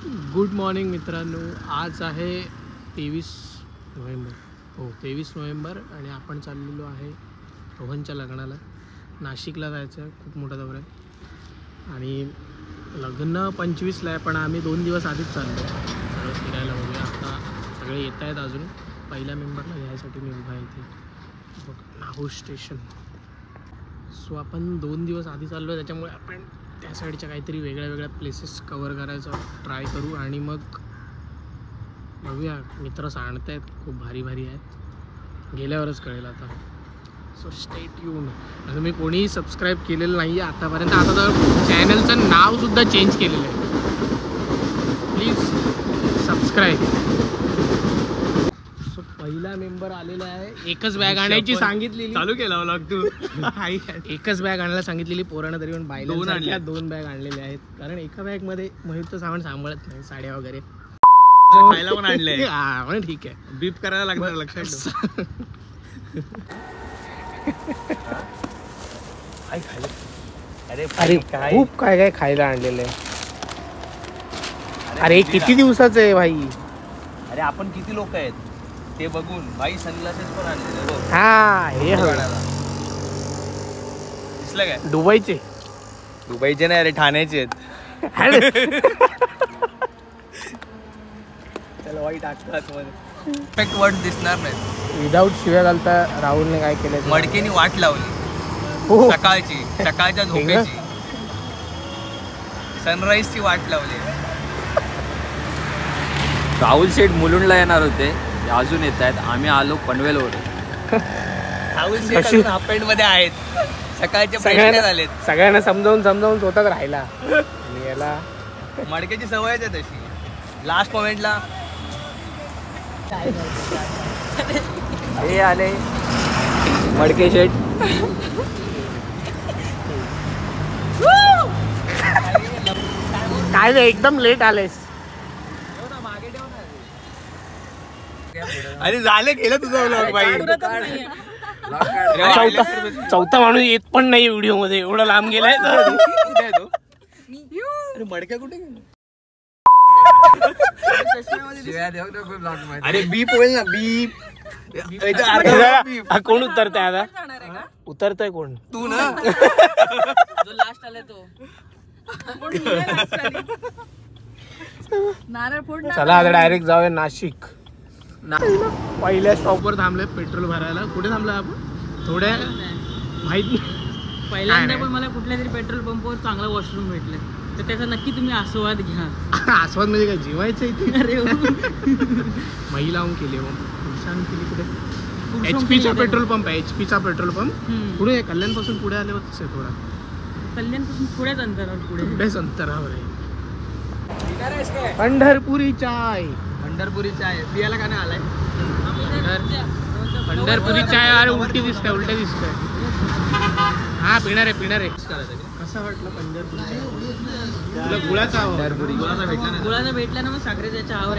Good morning मित्रांनो. आज आहे 23 नोव्हेंबर. हो 23 नोव्हेंबर आणि आपण चाललेलो आहे रोहनच्या लग्नाला. नाशिकला जायचं आहे. खूप मोठा दौरा आहे आणि लग्न 25ला आहे, पण आम्ही 2 दिवस आधीच चाललो सगळं फिरायला वगैरे. आता सगळे येत आहेत. अजून पहिल्या मेंबरला घ्यायसाठी मी उभा आहे इथे बघ, नाहूर स्टेशन. सो आपण 2 दिवस आधी चाललो आहे, त्याच्यामुळे आपण त्या साईडच्या काहीतरी वेगळ्या प्लेसेस कवर करायचा ट्राय करू आणि मग बघूया. मित्र सांगत आहेत खूप भारी आहेत, गेल्यावरच कळेल आता. So stay tune. आता मी कोणीही सबस्क्राईब केलेलं नाही आहे आतापर्यंत. आता तर चॅनलचं नावसुद्धा चेंज केलेलं आहे. Please subscribe. सो पहिला मेंबर आलेला आहे. एकच बॅग आणायची सांगितलेली. चालू केला व्लॉग तू. एकच बॅग आणायला सांगितलेली पोरांना, तरी पण बायला 2 बॅग आणलेल्या आहेत. कारण एका बॅगमध्ये मयूरचं सामान सांभाळत नाही, साड्या वगैरे. खायला पण आणलंय. हा म्हणजे ठीक आहे, बीप करायला लागणार लक्षात. अरे खूप काय खायला आणलेलं आहे. अरे किती दिवसाचं आहे भाई. अरे आपण किती लोक आहेत ते बघून भाई. सनग्लासेस पण आणलेले बघ. हा हे दिसलं काय? दुबईचे नाही, अरे ठाण्याचे आहेत. त्याला वाईट परफेक्ट वर्ड दिसणार नाही. विदाऊट शिव्या घालता राहुलने काय केलं, मडकेनी वाट लावली. हो. सकाळच्या झोपेची सनराईजची वाट लावली. राहुल शेठ मुलुंडला येणार होते, अजून येत आहेत. आम्ही आलो पनवेलवर. राहुल शेठ अजून हाफ पॅन्ट मध्ये आहेत. सकाळचे प्रश्न झालेत. सगळ्यांना समजावून स्वतःच राहिला. आणि याला मडक्याची सवयच आहे तशी. लास्ट मोमेंटला हे आले मडके शेठ. काय नाही, एकदम लेट आलेस. अरे झालं गेलं तुझं व्लॉग बाई. चौथा माणूस येत पण नाही व्हिडिओ मध्ये, एवढा लांब गेलाय. अरे मडक्या कुठे गेला? अरे बीप होईल ना, बीप. कोण उतरतंय आता? उतरतंय कोण? तू ना. जो लास्ट आलाय तो. चला आता डायरेक्ट जाऊया नाशिक. पहिल्या स्टॉपवर थांबलोय पेट्रोल भरायला. कुठे थांबलोय आपण? थोड्या माहित नाही. पहिल्यांदा पण मला कुठल्या तरी पेट्रोल पंपवर चांगला वॉशरूम भेटले, तर त्याचा नक्की तुम्ही आस्वाद घ्या. आस्वाद म्हणजे काय, जेवायचं इथे? अरे मही लावून केली केली कुठे? HP पेट्रोल पंप आहे. HP पेट्रोल पंप पुढे कल्याणपासून पुढे आल्यावर आहे. थोडा कल्याणपासून थोड्याच अंतरावर थोड्याच अंतरावर आहे. पंढरपुरी चाय. पंढरपुरी चाय पियाला का नाही आलाय? पंढरपुरी चाय. अरे उलटी दिसतंय. हा पिणार आहे. कसं वाटलं पंढरपुरी? तुला गुळाचा गुळाचा भेटला ना, मग साखरेच्या चहावर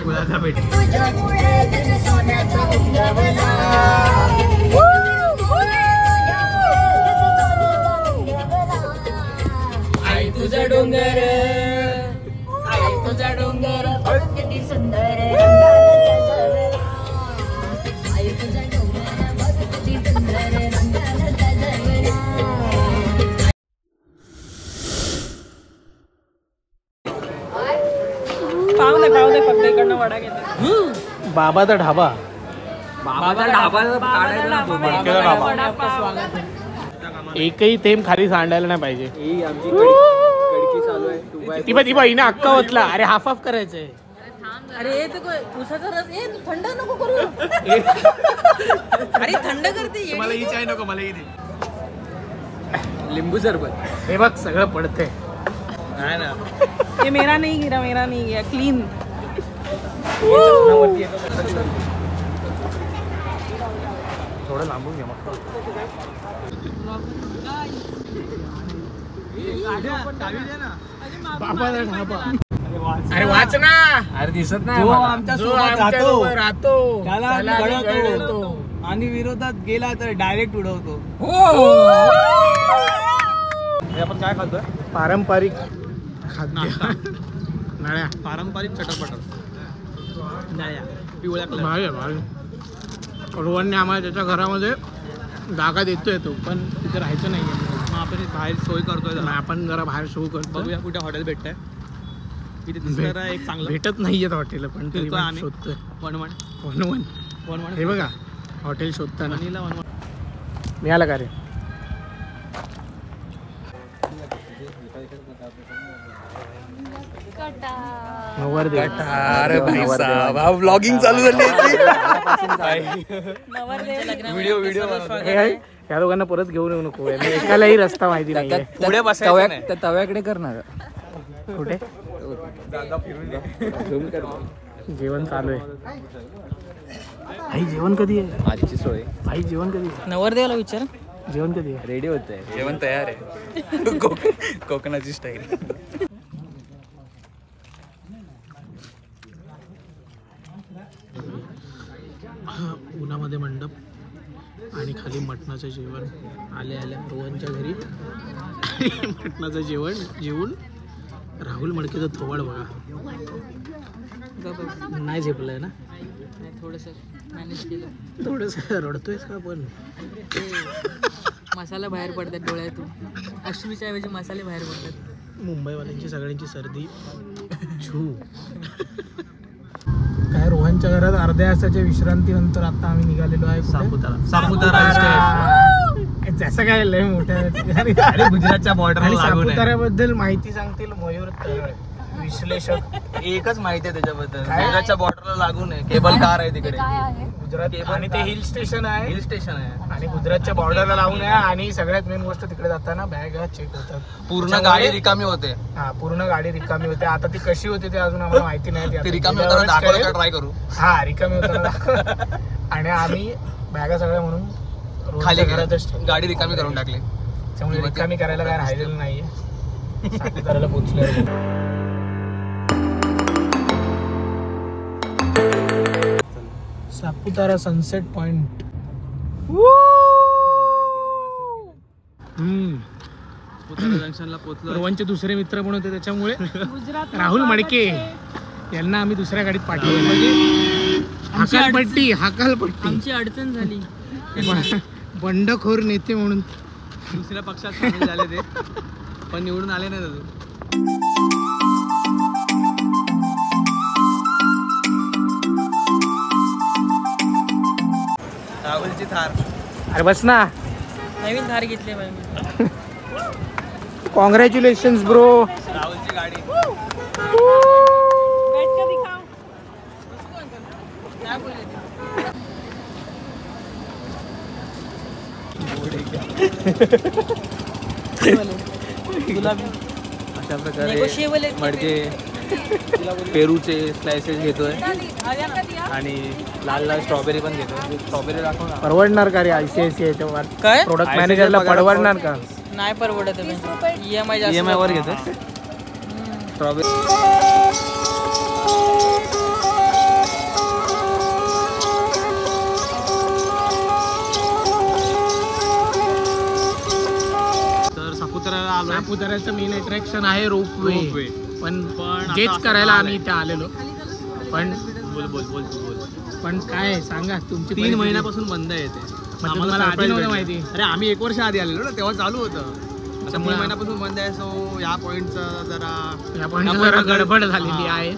गुळाचा भेटला. आई तुझा डोंगर, किती सुंदर. पाव दे फक्त इकडनं वडा घेते. बाबाचा ढाबा. एकही थेंब खाली सांडायला नाही पाहिजे. ती बाई हिने अक्का ओतला. अरे हाफ करायचंय. अरे उसाचा रस तू थंड नको करू. अरे थंड करते. मला ही चाय नको, मला ही दे. लिंबू सरबत. हे बघ सगळं पडतंय. नाही ना, ये मेरा नहीं गिरा क्लीन. थोडं लांबून घ्या मग. बाबाचा ढाबा. अरे वाच ना. अरे दिसत नाही. आमच्या सोबत राहतो त्याला आणि विरोधात गेला तर डायरेक्ट उडवतो. आपण काय खातोय? पारंपरिक खाद्य. नळ्या पारंपरिक चटरपटर नळ्या पिवळ्या कलर. भारी आहे, भारी. रोहनने आम्हाला त्याच्या घरामध्ये जागा देतोय तो, पण तिथे राहायचं नाही आहे. मग आपण बाहेर सोय करतोय जरा. आपण जरा बाहेर शो करतो. बघूया कुठे हॉटेल भेटतंय. इथे दिसणार आहे एक चांगलं भेटत नाहीयेत हॉटेल, पण तरी फिरतोय आम्ही. शोधतोय. वन वन हे बघा हॉटेल शोधताना वनीला वन मिळालं का रे? नवरदेव. अरे भाई साहब व्लॉगिंग चालू झाली व्हिडिओ या दोघांना परत घेऊन येऊ नको. एकालाही रस्ता माहिती नाही. पुढे बसायचं त्या तव्याकडे करणार कुठे जेवण चालू आहे. आई जेवण कधी आहे? आजची सोय आई जेवण कधी आहे? नवरदेवाला विचार. जेवण कधी आहे? रेडी होत आहे. जेवण तयार आहे. कोकणाची स्टाईल. उन्हामध्ये मंडप आणि खाली मटणाचं जेवण. आल्या रोहनच्या घरी मटणाचं जेवण जेवून राहुल मडकेचं थोबाड बघा. नाही झेपलंय ना? थोडंसं मॅनेज केलं. थोडंसं रडतोयस का? पण मसाला बाहेर पडतात डोळ्यातून. अश्रूच्या ऐवजी मसाले बाहेर पडतात. मुंबईवाल्यांची सगळ्यांची सर्दी छू. काय रोहनच्या घरात अर्ध्या तासाच्या विश्रांतीनंतर आता आम्ही निघालेलो आहे सापुतारा जसं काय लय मोठ्या अरे गुजरातच्या बॉर्डर सापुताऱ्याबद्दल माहिती सांगतील मयूर तरळे, विश्लेषक. एकच माहिती आहे त्याच्याबद्दल. काय? गुजरातच्या बॉर्डरला लागून आहे. केबल कार आहे तिकडे. गुजरात आणि ते हिल स्टेशन आहे. हिल स्टेशन आहे. आणि गुजरातच्या बॉर्डरला लावून आहे. आणि सगळ्यात मेन गोष्ट तिकडे जाताना बॅग चेक होतात. पूर्ण गाडी रिकामी होते. हा पूर्ण गाडी रिकामी होते. आता ती कशी होते ते अजून आम्हाला माहिती नाही. ती रिकामी होताना दाखवायला ट्राय करू. हा रिकामी होताना दाखव. आणि आम्ही बॅगा सगळ्या म्हणून खाली घरातच गाडी रिकामी करून टाकली. त्यामुळे रिकामी करायला काय राहिलेलं नाहीये. सापुताऱ्याला पोहोचलोय. Saputara sunset point. जंक्शनला पोहोचलो. रोहनचे दुसरे मित्र पण होते त्याच्यामुळे राहुल मडके यांना आम्ही दुसऱ्या गाडीत पाठवलं. म्हणजे हाकालपट्टी आमची अडचण झाली. बंडखोर नेते म्हणून दुसऱ्या पक्षात सामील झाले ते, पण निवडून आले नाही अजून. राहुलची थार. अरे बस ना. नवीन थार घेतली मी. Congratulations bro. राहुलची गाडी. अशा प्रकारे मडके पेरूचे स्लायसेस घेतोय आणि लाल लाल स्ट्रॉबेरी पण घेतोय. स्ट्रॉबेरी दाखव ना. परवडणार का रे ICICI काय प्रोडक्ट मॅनेजरला परवडणार का? नाही परवडत. EMI वर घेतोय स्ट्रॉबेरी. तर सापुताऱ्याचं मेन अट्रॅक्शन आहे रोपवे. पण जेच करायला आम्ही इथे आलेलो. पण पण काय सांगा तुमची 3 महिन्यापासून बंद आहे ते. आम्हाला आधी नव्हतं माहिती. अरे आम्ही 1 वर्ष आधी आलेलो ना, तेव्हा चालू होतं. 3 महिन्यापासून बंद आहे. सो या पॉइंटचं जरा गडबड झालेली आहे.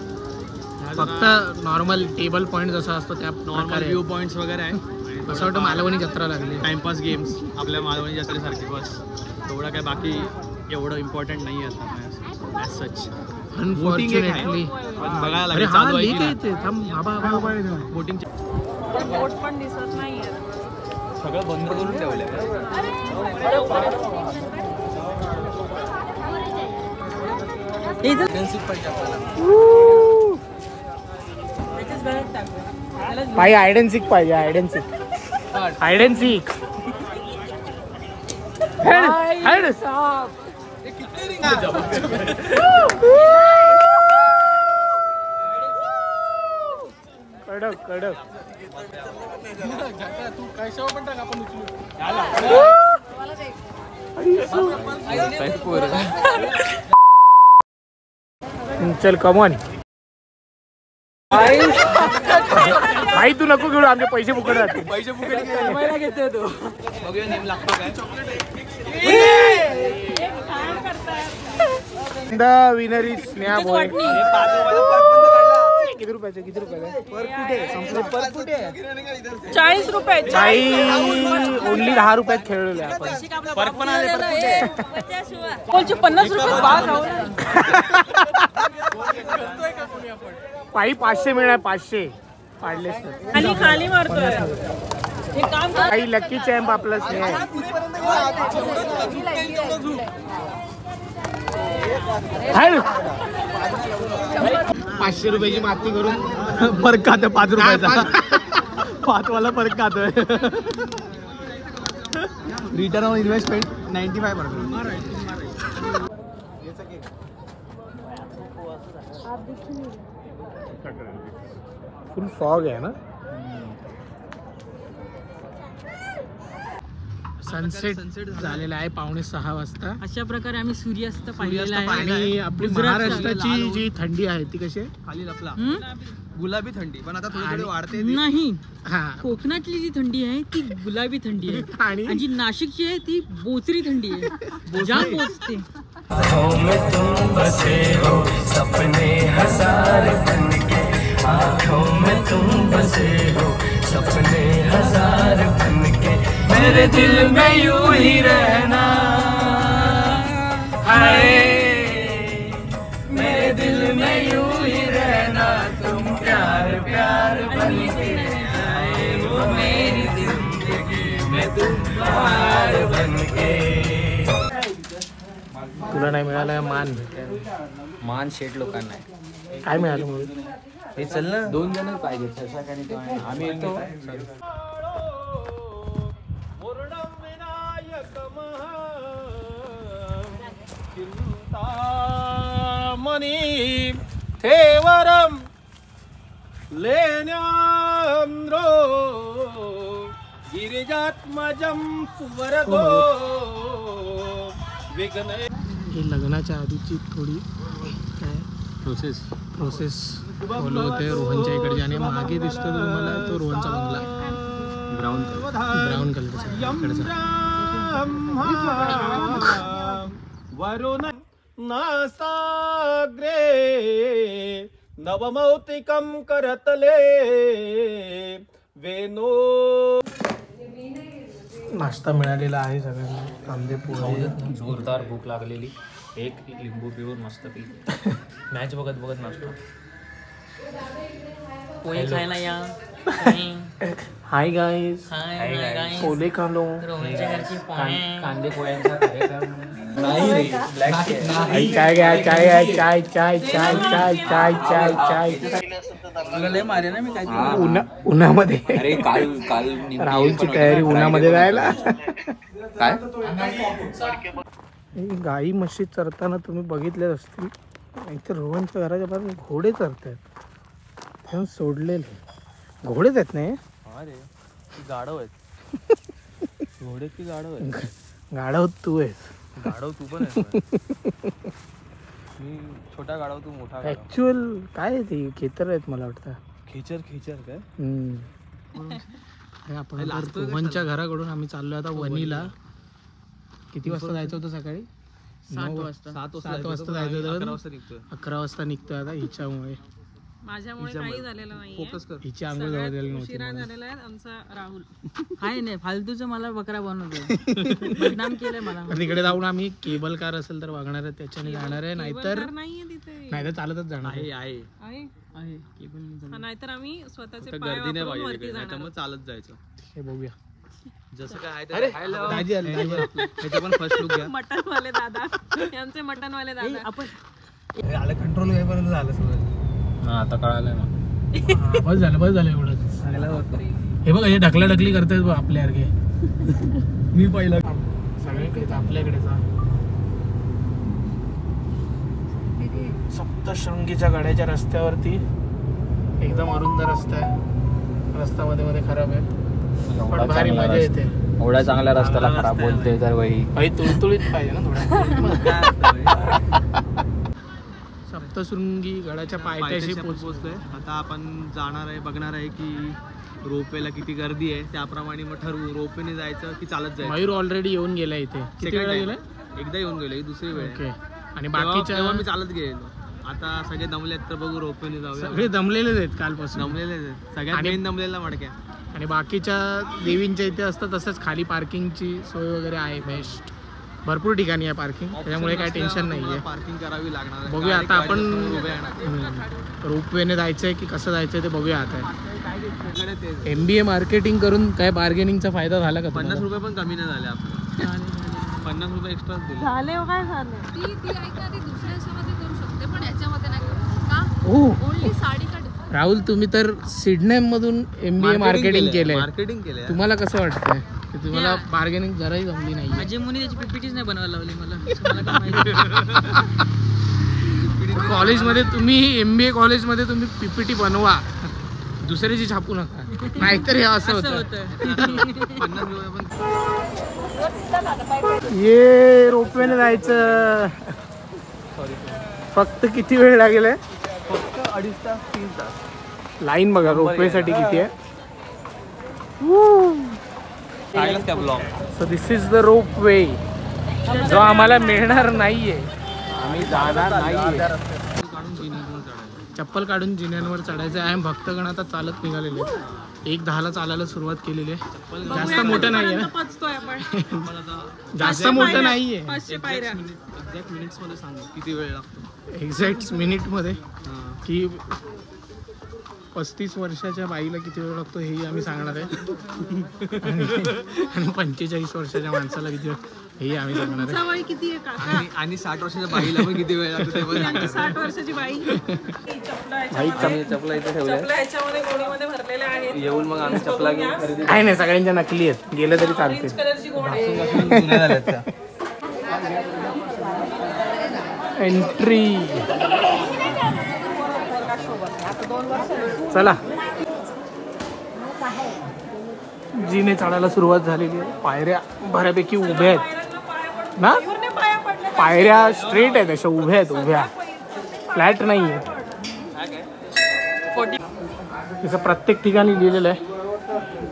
फक्त नॉर्मल टेबल पॉइंट जसा असतो त्या नॉर्मल व्ह्यू पॉइंट्स वगैरे आहे. असं वाटतं मालवणी जत्रा लागली. टाइमपास गेम्स आपल्या मालवणी जत्रेसारखे बस. एवढं काय बाकी एवढं इम्पॉर्टंट नाही आहे ॲज सच. अनफॉर्च्युनेटली बघायला अरे लागेल. हा चालू आहे लीक की आहे ते. थांब बाबा बोटिंग बोट पण दिसत नाहीये. सगळं बंद करून ठेवलंय. भाई हाइड अँड सीक पाहिजे. Hide and sick. Hide and sick. कडक कडक. तू काय शेव पण टाक आपण उचलू. चल कमॉन भाई तू नको घेऊ आमचे पैसे फुकट जाते पैसे फुकट घेते तो बघूया नेम लागतो काय विनर इज स्नेहा बॉय किती रुपयाचे पर कुठे 40 रुपये ओनली 10 रुपयात खेळलेले आपण फरक पण आले पर कुठे बोलचे 50 रुपये बाग पायी 500 मिळणार 500 पाडलेस तर खाली खाली मारतोय हे काम कर. काही लकी चॅम्प आपला स्नेहा आहे. 500 रुपयाची माती करून फरक खातो 5 रुपयाचा 5 वाला फरक खातोय return on investment 95%. Full fog आहे ना. सनसेट झालेला आहे 5:45 वाजता. अशा प्रकारे आम्ही सूर्यास्त पाहिलेला आहे. आणि आपली महाराष्ट्राची जी थंडी आहे ती कशी आहे खाली लपला गुलाबी थंडी पण आता थोडी वाढते नाही हा कोकणातली जी थंडी आहे ती गुलाबी थंडी आहे आणि आणि जी नाशिकची आहे ती बोचरी थंडी आहे ज्या पोचते. मेरे दिल में यूं ही रहना है मेरे दिल में यूं ही रहना तुम प्यार प्यार बन के आए वो मेरी जिंदगी में तुम बहार बन के. तुला नाही मिळालं मान शेट लोकांना आहे. काय मिळालं मग हे चल ना 2 जण पाहिजे तसा काही आम्ही येतो. मनी थेवरम लेन्याम्रो गिरिजात्मजम सुवरदो विघ्न. ही लग्नाच्या आधीची थोडी काय प्रोसेस फॉलो होते रोहनच्या इकडे. आणि मागे दिसतो तो तुम्हाला तो रोहनचा बंगला ब्राऊन कलरचा इकडचा. वरुण नासाग्रे नवमौतिकम करतले वेनो. नाश्ता मिळालेला आहे सगळ्यांना. कांदे पोहे जोरदार भूक लागलेली. एक लिंबू पिऊन मस्त पिली मॅच बघत बघत नाचतो. पोहे खायला या. हाय गाईज पोले खालो. रोहनच्या घरची पोहे. कांदे पोह्यांचा कार्यक्रम चाय घ्या चाय चाय चाय चाय चाय चाय चाय लय मारे ना मी काय उन्हामध्ये. अरे काल राहुलची तयारी उन्हामध्ये जायला. काय गाई म्हशी चरताना तुम्ही बघितलेच असतील. इथे रोहनच्या घराच्या बाहेर घोडे चरतात. तेव्हा सोडलेले घोडेच आहेत नाही. अरे गाढव आहेत घोडे की गाढव आहेत. गाढव तू आहेस. गाढव तू पण आहेस. मी छोटा गाढव तू मोठा गाढव. ऍक्च्युअल काय आहे ते खेतर आहेत मला वाटतं. खिचर काय हे आपण रोहनच्या घराकडून आम्ही चाललो आता वनीला. किती वाजता जायचं होतं सकाळी? 7 वाजता. 7 वाजता जायचं होतं. 11 वाजता निघतोय. 11 वाजता निघतोय आता हिच्यामुळे. माझ्यामुळे काही झालेलं नाहीये. फोकस कर. हिची आंघोळ झालेली उशिरा नव्हती. झालेला आहे आमचा राहुल. काय नाही फालतूचं मला बकरा बनवतो. बदनाम केलंय मला. तर तिकडे जाऊन आम्ही केबल कार असेल तर वागणार आहे त्याच्याने जाणार आहे. नाहीतर नाहीये तिथे नाहीतर चालतच जाणार आहे. आहे आहे आहे केबल नाही हा, नाहीतर आम्ही स्वतःचे फक्त पाय गर्दी नाही वापरून पाहिजे वरती तिकडे. जाणार मग चालत जायचं हे बघूया. जसं काय आहे दाजी आले, दाजी आले. त्याचा पण फर्स्ट लुक घ्या. मटनवाले दादा यांचे मटनवाले दादा. आपण आलं कंट्रोल घ्यायपर्यंत झालं सगळं. हा आता कळालंय मग. बस झालं एवढंच. हे बघ हे ढकलाढकली करतायत बघ आपल्यासारखे. मी पहिला सगळीकडे आपल्याकडे सप्तशृंगीच्या गड्याच्या रस्त्यावरती एकदम अरुंद रस्ता आहे. रस्ता मध्ये खराब आहे पण भारी मजा येते. एवढ्या चांगल्या रस्त्याला खराब बोलते तर भाई भाई तुळतुळीत पाहिजे ना थोडं. सप्तशृंगी गडाच्या पायथ्याशी पोहोचलोय. आता आपण जाणार आहे, बघणार आहे की रोपवेला किती गर्दी आहे, त्याप्रमाणे मग ठरवू रोपवेने जायचं की चालत जायचं. मयूर ऑलरेडी येऊन गेला इथे. किती वेळा गेलाय? एकदा येऊन गेलो, ही दुसरी वेळ ओके. आहे. आणि बाकीच्या तेव्हा मी चालत गेलो. आता सगळे दमलेत तर बघू रोपवेने जाऊया. सगळे दमलेलेच आहेत कालपासून. दमलेलेच आहेत सगळ्यात आणि- मेन दमलेला मडक्या. आणि बाकीच्या देवींच्या इथे असतं तसंच खाली पार्किंगची सोय वगैरे आहे बेस्ट. भरपूर ठिकाणी आहे पार्किंग, त्याच्यामुळे काही टेन्शन नाही आहे. पार्किंग करावी लागणार आहे. बघूया आता आपण उभे आहे. रोपवेने जायचं आहे की कसं जायचं आहे ते बघूया आता. इकडे ते MBA मार्केटिंग करून काय बार्गेनिंगचा फायदा झाला का 50 तुम्हाला? रुपये पण कमी नाही झाले आपले. 50 रुपये एक्स्ट्राच दिले. झाले हो काय झालं ती ऐका ती दुसऱ्या याच्यामध्ये करू शकते पण याच्यामध्ये नाही करू का हो ओनली साडी का difference? राहुल, तुम्ही तर सिडनेम मधून MBA मार्केटिंग केलंय. मार्केटिंग केलंय. तुम्हाला कसं वाटतंय की तुम्हाला बार्गेनिंग जराही जमली नाही? माझी मुनी त्याची PPTच नाही बनवायला लावली मला. मला काय माहिती. कॉलेजमध्ये तुम्ही MBA कॉलेजमध्ये तुम्ही PPT बनवा, दुसऱ्याची छापू नका, नाहीतर हे असं असं होतं. होतं. 50 रुपये पण ये रोपवेने जायचं. फक्त किती वेळ लागेल? फक्त 2.5 तास 3 तास. लाईन बघा रोपवेसाठी किती आहे. टाकलंच त्या blog. So this is the ropeway जो आम्हाला मिळणार नाहीये. आम्ही जाणार नाहीये. चप्पल काढून जिन्यांवर चढायचं आहे. भक्तगण आता चालत निघालेले आहेत. 1:10 चालायला सुरुवात केलेली आहे. जास्त मोठं नाही आहे, पचतोय आपण जास्त मोठं नाहीये. 500 पायऱ्या. एक्झॅक्ट मिनिट्स मध्ये सांगू किती वेळ लागतो. एक्झॅक्ट मिनिटमध्ये की 35 वर्षाच्या बाईला किती वेळ लागतो हेही आम्ही सांगणार आहे. आणि 45 वर्षाच्या माणसाला किती वेळ हेही आम्ही सांगणार आहे. तुमचा वय किती आहे काका? आणि 60 वर्षाच्या बाईला पण किती वेळ लागतो ते पण यांची 60 वर्षाची बाई. चपला इथे ठेवल्या. चपला ह्याच्यामध्ये गोणीमध्ये भरलेल्या आहेत. येऊन मग आम्ही चपला घेऊन खरेदी काय नाही, सगळ्यांच्या नकली आहेत, गेलं तरी चालते. कलरची गोणी आहे. जुन्या झाल्यात त्या. एंट्री. चला, जिने चढायला सुरुवात झालेली आहे. पायऱ्या बऱ्यापैकी उभ्या आहेत ना, पायऱ्या स्ट्रेट आहेत, अशा उभ्या आहेत, उभ्या, फ्लॅट नाही आहे. तिचं प्रत्येक ठिकाणी लिहिलेलं आहे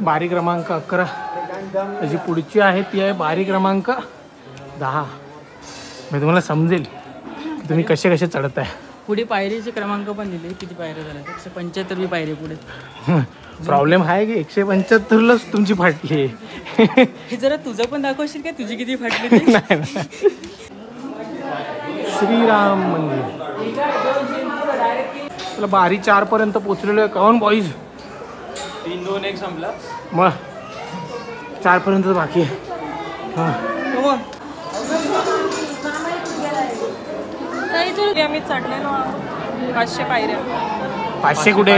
बारी क्रमांक 11. त्याची पुढची आहे ती आहे बारी क्रमांक 10. मी तुम्हाला समजेल की तुम्ही कसे कसे चढत आहे. पुढे पायरीचे क्रमांक पण दिले, किती पायऱ्या झाल्या. 175 पायरी पुढे. प्रॉब्लेम आहे की 175लाच तुमची फाटली आहे. हे जरा तुझं पण दाखवशील का, तुझी किती फाटली ते? नाही नाही. श्रीराम मंदिर. तुला बारी 4 पर्यंत पोचलेलो आहे. काऊन बॉईज? 3, 2, 1 संपला. मग 4 पर्यंत बाकी आहे. हां, आम्ही चढलेलो आहोत 500 पायऱ्या. 500 कुठे?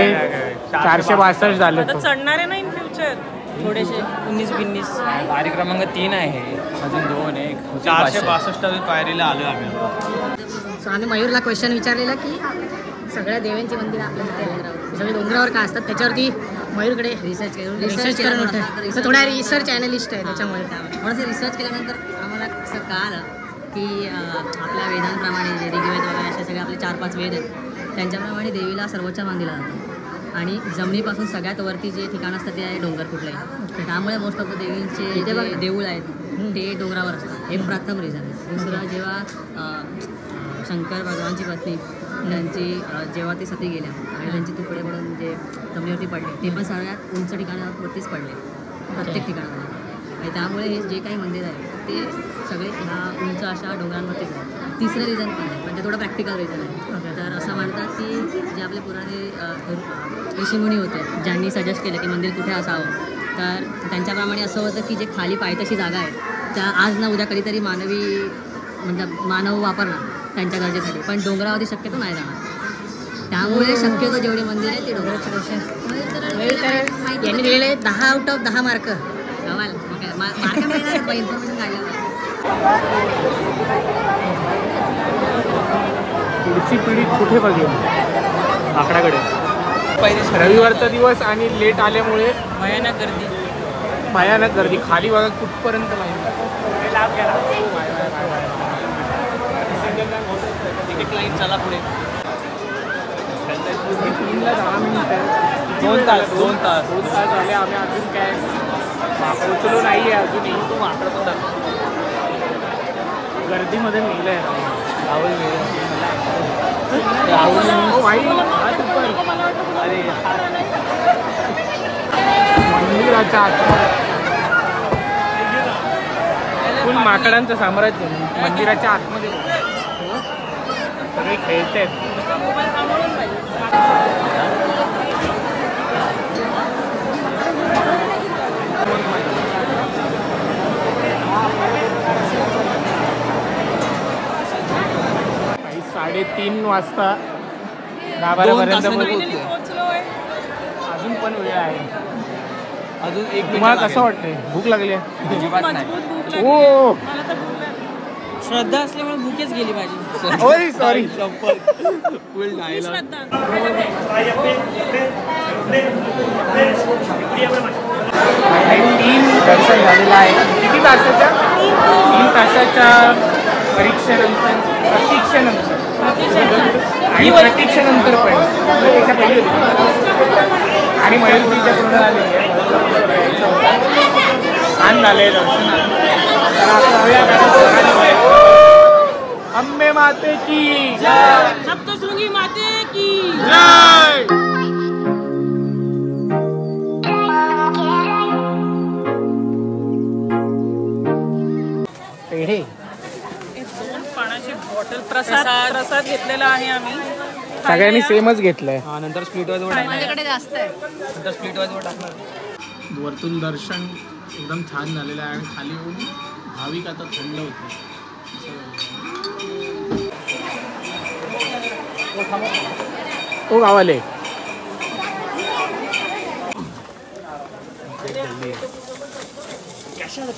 462 झाले. आता चढणार आहे ना इन फ्युचर. थोडेसे 19-20. बारी क्रमांक 3 आहे, अजून 2, 1, 462 पायरीला आलो आम्ही. सो आम्ही मयूरला क्वेश्चन विचारलेला की सगळ्या देवांची मंदिरं आपल्या इथे डोंगरावर, सगळे डोंगरावर का असतात, त्याच्यावरती मयूरकडे रिसर्च करून होतं. तो थोडा रिसर्च ॲनालिस्ट आहे, त्याच्यामुळे थोडंसं रिसर्च केल्यानंतर आम्हाला असं कळालं की आपल्या वेदांप्रमाणे जे ऋग्वेद वगैरे असे सगळे आपले 4-5 वेद आहेत, त्यांच्याप्रमाणे देवीला सर्वोच्च मान दिला जातो. आणि जमिनीपासून सगळ्यात वरती जे ठिकाण असतं ते आहे डोंगर कुठलंही. त्यामुळे मोस्ट ऑफ द देवींचे जे देऊळ आहेत ते डोंगरावर असतात. हे प्रथम रिझन आहे. दुसरं, जेव्हा शंकर भगवानची पत्नी त्यांची जेव्हा ते सती गेल्या आणि त्यांचे तुकडे पडून जे जमिनीवरती पडले, ते पण सगळ्यात उंच ठिकाणावरतीच पडले, प्रत्येक ठिकाणावर. आणि त्यामुळे हे जे काही मंदिर आहे ते सगळे ह्या उंच अशा डोंगरांवरतीच आहे. तिसरं रिझन पण आहे, पण ते थोडं प्रॅक्टिकल रिझन आहे. तर असं म्हणतात की जे आपले पुराणे ऋषीमुनी होते, ज्यांनी सजेस्ट केलं की मंदिर कुठे असावं, तर त्यांच्याप्रमाणे असं होतं की जे खाली पायथ्याशी जागा आहे त्या आज ना उद्या कधीतरी म्हणजे मानव वापरणार त्यांच्या गरजेसाठी, पण डोंगरावरती शक्यतो नाही जाणार. त्यामुळे शक्यतो जेवढे मंदिर आहे ते डोंगराच्या रोशन. यांनी दिलेले 10 आउट ऑफ 10 मार्क. मार्क मिळणार इन्फॉर्मेशन काढलं. पुढची पिढी कुठे बघेल? आकडाकडे. रविवारचा दिवस आणि लेट आल्यामुळे भयानक गर्दी. खाली बघा कुठपर्यंत लाईन. तिकीट लाईन चला पुढे. 3ला 10 मिनिटं 2 तास 2 तास 2 तास झाले. आम्ही अजून काय पोहोचलो नाही आहे अजूनही. तू माकड पण दाखव. गर्दीमध्ये मेलं आहे राहुल मेरे. राहुल भाई हात ऊपर. अरे मंदिराच्या आतमध्ये फुल माकडांचं साम्राज्य मंदिराच्या आतमध्ये सगळे खेळत आहेत. काही 3:30 वाजता 10-12 पर्यंत पोहोचलो. पोहोचलोय. अजून पण वेळ आहे. अजून एक तुम्हाला कसं वाटतंय? भूक लागली आहे? अजिबात नाही. मजबूत भूक ओ लागली. मला तर भूक लागली. श्रद्धा असल्यामुळे भूकच गेली माझी. Sorry full dialogue. श्रद्धा. तीन दर्शन झालेलं आहे. किती तासाच्या? 3 तासाच्या प्रतीक्षेनंतर आणि प्रतीक्षेनंतर पण त्याच्या पहिली होती आणि मयूरतीच्या पूर्ण झालेली आहे. छान झाले दर्शन. अंबे माते की जय. सप्तशृंगी माते की जय. पेढे एक 2 पाण्याची बॉटल प्रसाद घेतलेला आहे आम्ही. सगळ्यांनी सेमच घेतलंय. हा नंतर स्प्लिट वाईज वर टाकणार. माझ्याकडे जास्त आहे. नंतर स्प्लिट वाईज वर टाकणार. वरतून दर्शन एकदम छान झालेलं आहे आणि खाली येऊन भाविक आता थंड होते. तो गावाले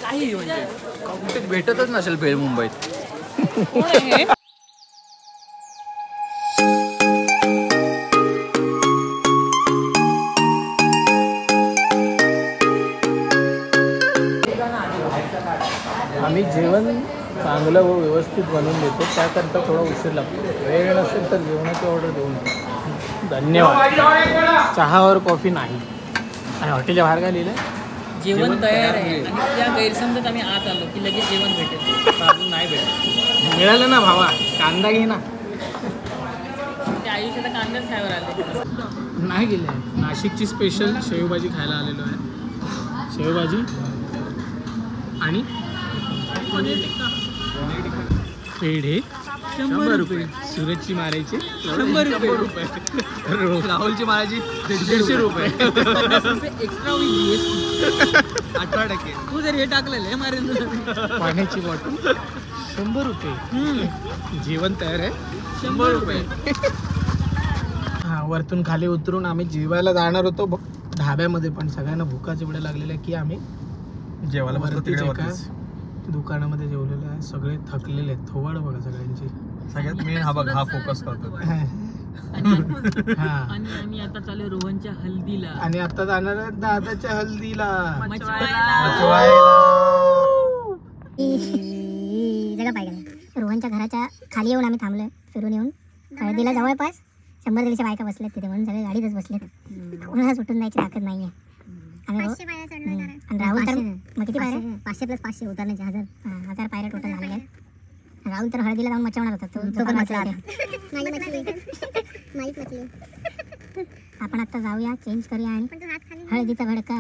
काही म्हणजे कुठे भेटतच नसेल भेळ मुंबईत. आम्ही जेवण चांगलं व व्यवस्थित बनवून देतो. त्याकरता थोडा उशीर लागतो. वेळ नसेल तर जेवणाची ऑर्डर देऊ नका. धन्यवाद. चहावर कॉफी नाही. आणि हॉटेलच्या बाहेर काय लिहिलं? जेवण तयार आहे. आणि त्या गैरसमजात आम्ही आत आलो की लगेच जेवण भेटेल. पण अजून नाही भेटेल. मिळालं ना भावा. कांदा घे ना. त्या आयुष्यात कांद्याच खायवर आले. नाही गेले. नाशिकची स्पेशल शेवभाजी खायला आलेलो आहे. शेवभाजी आणि पेढे 100 रुपये. सूरजची मारायची 100 रुपये. राहुलची महाराजी 150 रुपये. Extra with GST 18%. तू जर हे टाकलेलं मारेल. पाण्याची बॉटल 100 रुपये. जेवण तयार आहे 100 रुपये. हा वरतून खाली उतरून आम्ही जेवायला जाणार होतो ढाब्यामध्ये. पण सगळ्यांना भुकाच एवढ्या लागलेल्या की आम्ही जेवायला वरतीच एका दुकानामध्ये जेवलेलं आहे. सगळे थकलेले आहेत. थोवाड बघा सगळ्यांची. सगळ्यात मेन हा बघ हा फोकस करतो. हा आणि आम्ही आता चालू रोहनच्या हल्दीला. आणि आता जाणार आहे दादाच्या हल्दीला. जगा पाहिजे. रोहनच्या घराच्या खाली येऊन आम्ही थांबलोय. फिरून येऊन हळदीला जवळपास 100-150 बायका बसल्यात तिथे. म्हणून सगळे गाडीतच बसलेत. कोणाला सुटून जायची ताकद नाहीये. आणि राहुल तर मग किती पायऱ्या? 500 + 500 उतरण्याचे 1000 पायऱ्या टोटल झालेल्या आहेत. राहुल तर हळदीला जाऊन मचवणार होता. तो पण मचला. आपण आता जाऊया, चेंज करूया आणि हळदीचा भडका